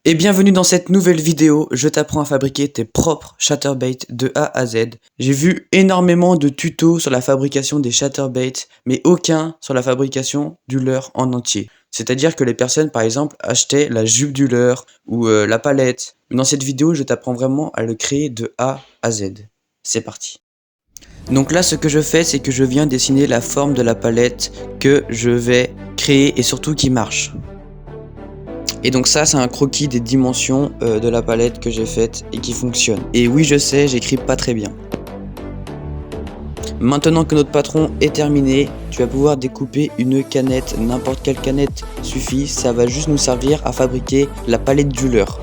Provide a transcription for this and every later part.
Et bienvenue dans cette nouvelle vidéo, je t'apprends à fabriquer tes propres chatterbaits de A à Z. J'ai vu énormément de tutos sur la fabrication des chatterbaits, mais aucun sur la fabrication du leurre en entier. C'est-à-dire que les personnes par exemple achetaient la jupe du leurre ou la palette. Mais dans cette vidéo, je t'apprends vraiment à le créer de A à Z. C'est parti. Donc là, ce que je fais, c'est que je viens dessiner la forme de la palette que je vais créer et surtout qui marche. Et donc ça, c'est un croquis des dimensions de la palette que j'ai faite et qui fonctionne. Et oui, je sais, j'écris pas très bien. Maintenant que notre patron est terminé, tu vas pouvoir découper une canette. N'importe quelle canette suffit, ça va juste nous servir à fabriquer la palette du leurre.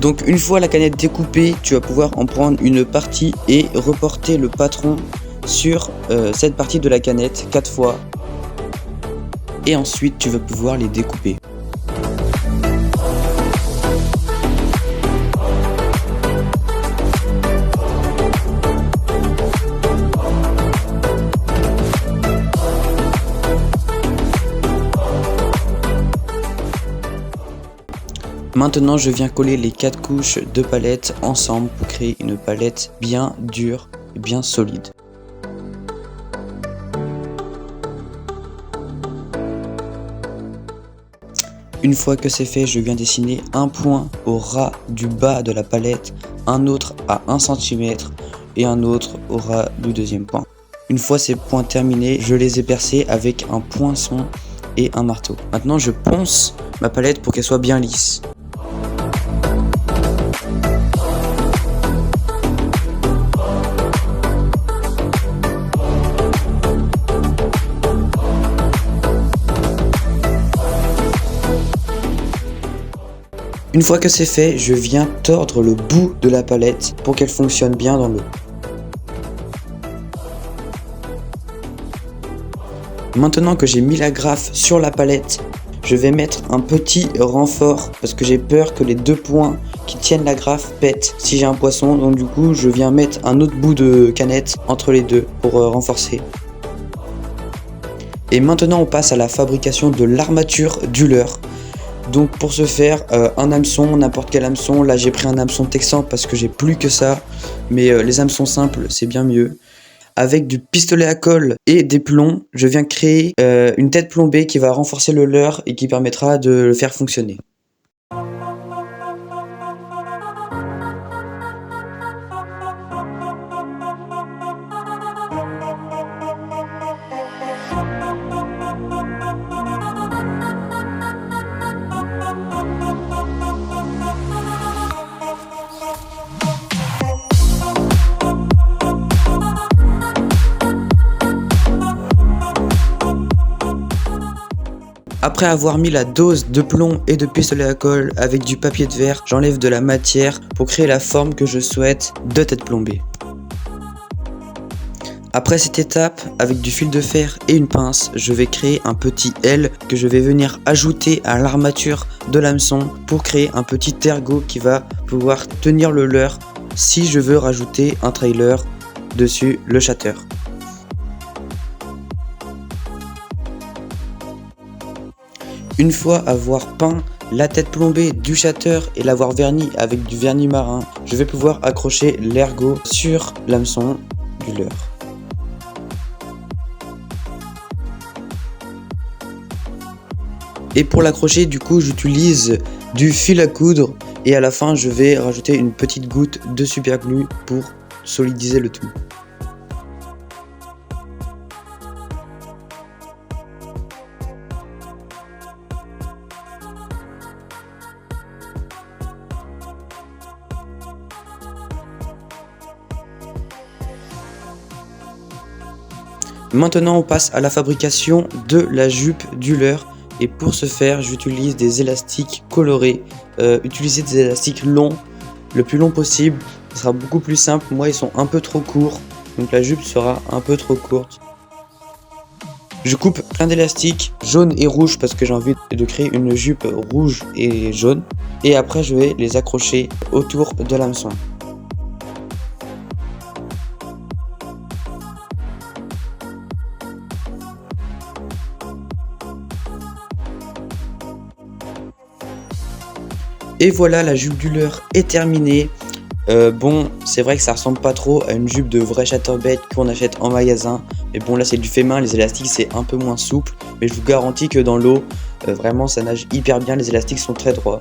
Donc une fois la canette découpée, tu vas pouvoir en prendre une partie et reporter le patron sur cette partie de la canette 4 fois. Et ensuite, tu vas pouvoir les découper. Maintenant, je viens coller les 4 couches de palette ensemble pour créer une palette bien dure et bien solide. Une fois que c'est fait, je viens dessiner un point au ras du bas de la palette, un autre à 1 cm et un autre au ras du deuxième point. Une fois ces points terminés, je les ai percés avec un poinçon et un marteau. Maintenant, je ponce ma palette pour qu'elle soit bien lisse. Une fois que c'est fait, je viens tordre le bout de la palette pour qu'elle fonctionne bien dans l'eau. Maintenant que j'ai mis la graffe sur la palette, je vais mettre un petit renfort parce que j'ai peur que les 2 points qui tiennent la graffe pètent si j'ai un poisson. Donc du coup, je viens mettre un autre bout de canette entre les deux pour renforcer. Et maintenant, on passe à la fabrication de l'armature du leurre. Donc pour ce faire, un hameçon, n'importe quel hameçon. Là j'ai pris un hameçon texan parce que j'ai plus que ça. Mais les hameçons simples, c'est bien mieux. Avec du pistolet à colle et des plombs, je viens créer une tête plombée qui va renforcer le leurre et qui permettra de le faire fonctionner. Après avoir mis la dose de plomb et de pistolet à colle avec du papier de verre, j'enlève de la matière pour créer la forme que je souhaite de tête plombée. Après cette étape, avec du fil de fer et une pince, je vais créer un petit L que je vais venir ajouter à l'armature de l'hameçon pour créer un petit ergot qui va pouvoir tenir le leurre si je veux rajouter un trailer dessus le shatter. Une fois avoir peint la tête plombée du shatter et l'avoir verni avec du vernis marin, je vais pouvoir accrocher l'ergot sur l'hameçon du leurre. Et pour l'accrocher, du coup, j'utilise du fil à coudre et à la fin, je vais rajouter une petite goutte de super glue pour solidiser le tout. Maintenant, on passe à la fabrication de la jupe du leurre. Et pour ce faire, j'utilise des élastiques colorés. Utilisez des élastiques longs, le plus long possible. Ce sera beaucoup plus simple. Moi, ils sont un peu trop courts. Donc la jupe sera un peu trop courte. Je coupe plein d'élastiques jaunes et rouges parce que j'ai envie de créer une jupe rouge et jaune. Et après, je vais les accrocher autour de l'hameçon. Et voilà, la jupe du leurre est terminée. Bon, c'est vrai que ça ressemble pas trop à une jupe de vrai chatterbait qu'on achète en magasin. Mais bon, là c'est du fait main, les élastiques c'est un peu moins souple. Mais je vous garantis que dans l'eau, vraiment ça nage hyper bien, les élastiques sont très droits.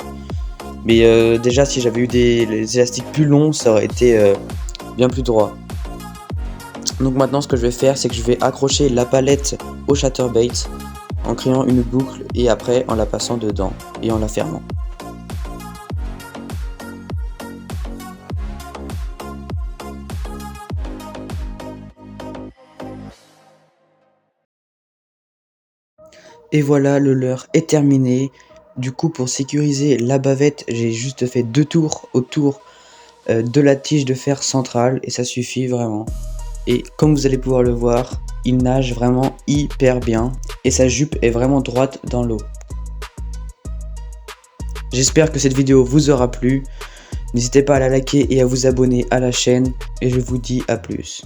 Mais déjà si j'avais eu les élastiques plus longs, ça aurait été bien plus droit. Donc maintenant ce que je vais faire, c'est que je vais accrocher la palette au chatterbait en créant une boucle et après en la passant dedans et en la fermant. Et voilà, le leurre est terminé. Du coup, pour sécuriser la bavette, j'ai juste fait 2 tours autour de la tige de fer centrale et ça suffit vraiment. Et comme vous allez pouvoir le voir, il nage vraiment hyper bien et sa jupe est vraiment droite dans l'eau. J'espère que cette vidéo vous aura plu. N'hésitez pas à la liker et à vous abonner à la chaîne et je vous dis à plus.